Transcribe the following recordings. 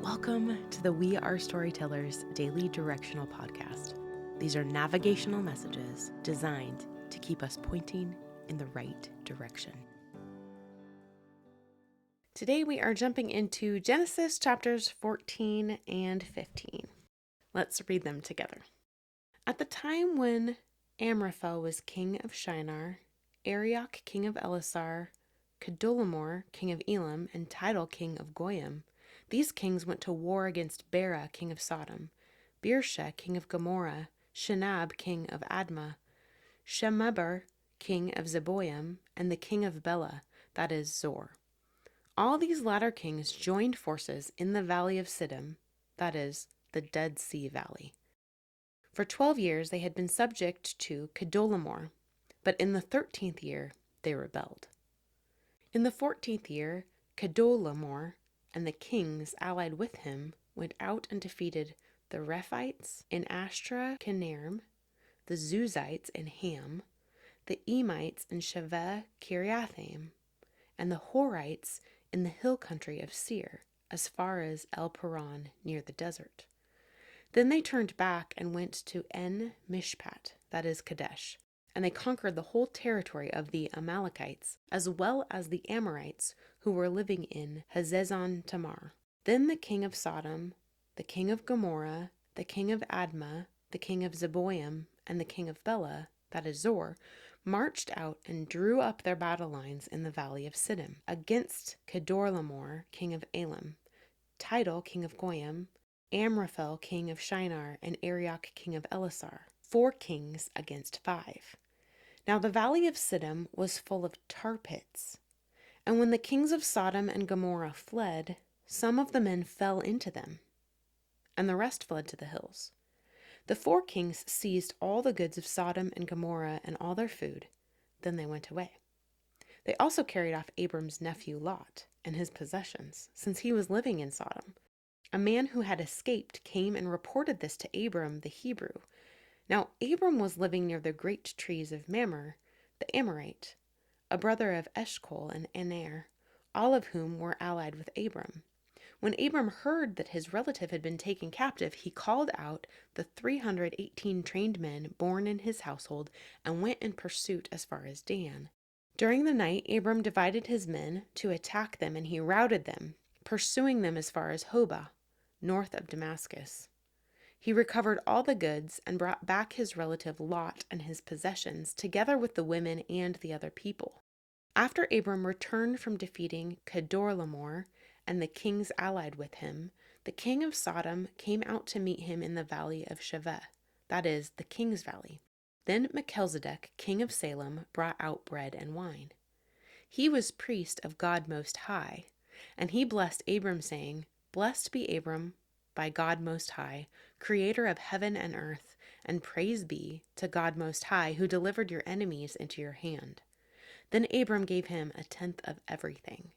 Welcome to the We Are Storytellers Daily Directional Podcast. These are navigational messages designed to keep us pointing in the right direction. Today we are jumping into Genesis chapters 14 and 15. Let's read them together. At the time when Amraphel was king of Shinar, Arioch king of Elasar, Kedorlaomer king of Elam, and Tidal king of Goyim, these kings went to war against Bera king of Sodom, Birsha king of Gomorrah, Shinab king of Admah, Shemeber king of Zeboim, and the king of Bela, that is Zor. All these latter kings joined forces in the valley of Siddim, that is, the Dead Sea Valley. For 12 years they had been subject to Kedorlaomer, but in the 13th year they rebelled. In the 14th year, Kedorlaomer and the kings allied with him went out and defeated the Rephites in Ashtra-Kenarim, the Zuzites in Ham, the Emites in Shaveh Kiriathaim, and the Horites in the hill country of Seir, as far as El Paran near the desert. Then they turned back and went to En-Mishpat, that is Kadesh, and they conquered the whole territory of the Amalekites, as well as the Amorites who were living in Hazezon Tamar. Then the king of Sodom, the king of Gomorrah, the king of Admah, the king of Zeboim, and the king of Bela, that is Zor, marched out and drew up their battle lines in the valley of Siddim against Kedorlaomer, king of Elam, Tidal, king of Goyim, Amraphel, king of Shinar, and Arioch, king of Elasar, 4 kings against 5. Now the valley of Siddim was full of tar pits, and when the kings of Sodom and Gomorrah fled, some of the men fell into them, and the rest fled to the hills. The 4 kings seized all the goods of Sodom and Gomorrah and all their food. Then they went away. They also carried off Abram's nephew Lot and his possessions, since he was living in Sodom. A man who had escaped came and reported this to Abram the Hebrew. Now Abram was living near the great trees of Mamre, the Amorite, a brother of Eshcol and Aner, all of whom were allied with Abram. When Abram heard that his relative had been taken captive, he called out the 318 trained men born in his household and went in pursuit as far as Dan. During the night, Abram divided his men to attack them, and he routed them, pursuing them as far as Hobah, north of Damascus. He recovered all the goods and brought back his relative Lot and his possessions, together with the women and the other people. After Abram returned from defeating Kedorlaomer and the kings allied with him, the king of Sodom came out to meet him in the valley of Shaveh, that is, the king's valley. Then Melchizedek, king of Salem, brought out bread and wine. He was priest of God Most High, and he blessed Abram, saying, "Blessed be Abram by God Most High, creator of heaven and earth, and praise be to God Most High, who delivered your enemies into your hand." Then Abram gave him 1/10 of everything.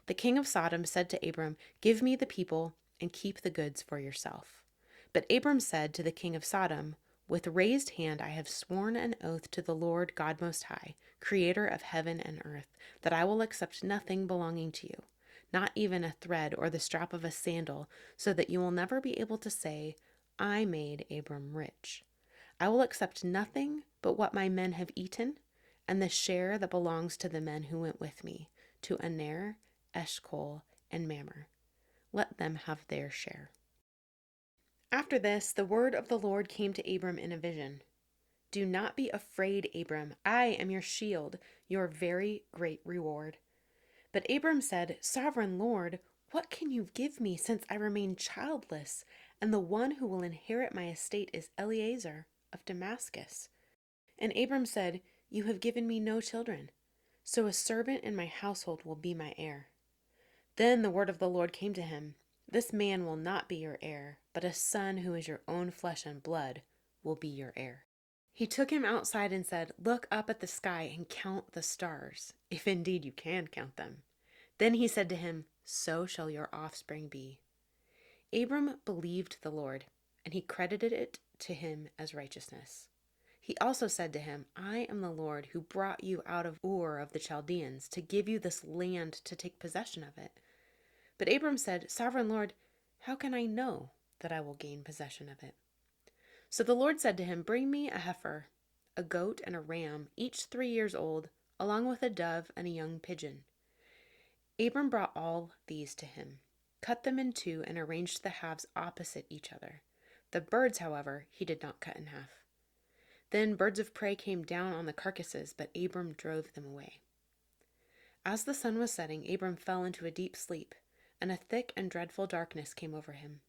The king of Sodom said to Abram, "Give me the people and keep the goods for yourself." But Abram said to the king of Sodom, "With raised hand I have sworn an oath to the Lord God Most High, creator of heaven and earth, that I will accept nothing belonging to you, not even a thread or the strap of a sandal, so that you will never be able to say, 'I made Abram rich.' I will accept nothing but what my men have eaten, and the share that belongs to the men who went with me, to Aner, Eshcol, and Mamre. Let them have their share." After this, the word of the Lord came to Abram in a vision. "Do not be afraid, Abram. I am your shield, your very great reward." But Abram said, "Sovereign Lord, what can you give me, since I remain childless, and the one who will inherit my estate is Eliezer of Damascus?" And Abram said, "You have given me no children, so a servant in my household will be my heir." Then the word of the Lord came to him, "This man will not be your heir, but a son who is your own flesh and blood will be your heir." He took him outside and said, "Look up at the sky and count the stars, if indeed you can count them." Then he said to him, "So shall your offspring be." Abram believed the Lord, and he credited it to him as righteousness. He also said to him, "I am the Lord who brought you out of Ur of the Chaldeans to give you this land to take possession of it." But Abram said, "Sovereign Lord, how can I know that I will gain possession of it?" So the Lord said to him, "Bring me a heifer, a goat, and a ram, each 3 years old, along with a dove and a young pigeon." Abram brought all these to him, cut them in two, and arranged the halves opposite each other. The birds, however, he did not cut in half. Then birds of prey came down on the carcasses, but Abram drove them away. As the sun was setting, Abram fell into a deep sleep, and a thick and dreadful darkness came over him.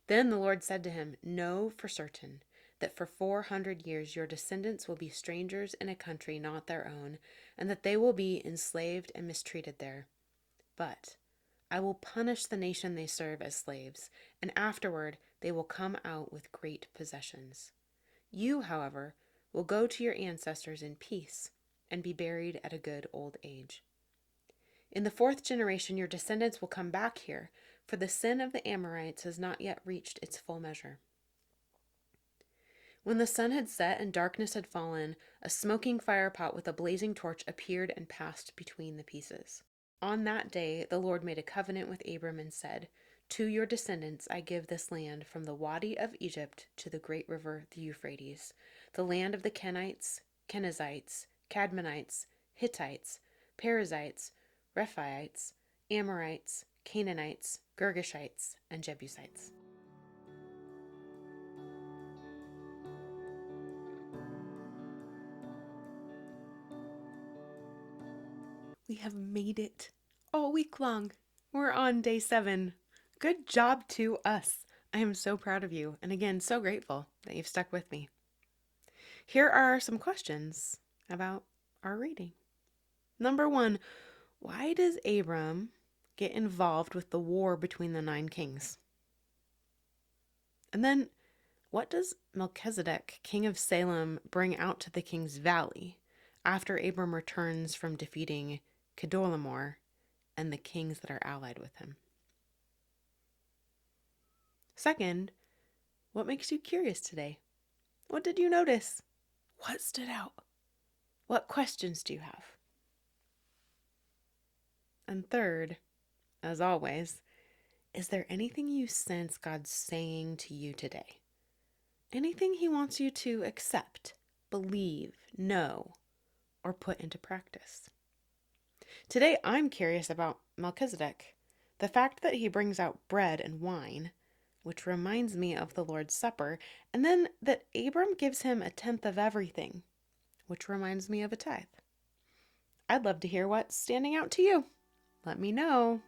Then the Lord said to him, "Know for certain that for 400 years your descendants will be strangers in a country not their own, and that they will be enslaved and mistreated there. But I will punish the nation they serve as slaves, and afterward they will come out with great possessions. You, however, will go to your ancestors in peace and be buried at a good old age. In the 4th generation your descendants will come back here, for the sin of the Amorites has not yet reached its full measure." When the sun had set and darkness had fallen, a smoking firepot with a blazing torch appeared and passed between the pieces. On that day the Lord made a covenant with Abram and said, "To your descendants I give this land from the Wadi of Egypt to the great river, the Euphrates, the land of the Kenites, Kenizzites, Cadmonites, Hittites, Perizzites, Rephaites, Amorites, Canaanites, Girgashites, and Jebusites." We have made it all week long. We're on day 7. Good job to us. I am so proud of you, and again, so grateful that you've stuck with me. Here are some questions about our reading. Number 1, why does Abram get involved with the war between the 9 kings? And then, what does Melchizedek, king of Salem, bring out to the king's valley after Abram returns from defeating Kedorlaomer and the kings that are allied with him? Second, what makes you curious today? What did you notice? What stood out? What questions do you have? And third, as always, is there anything you sense God's saying to you today? Anything He wants you to accept, believe, know, or put into practice? Today, I'm curious about Melchizedek, the fact that he brings out bread and wine, which reminds me of the Lord's Supper, and then that Abram gives him a tenth of everything, which reminds me of a tithe. I'd love to hear what's standing out to you. Let me know.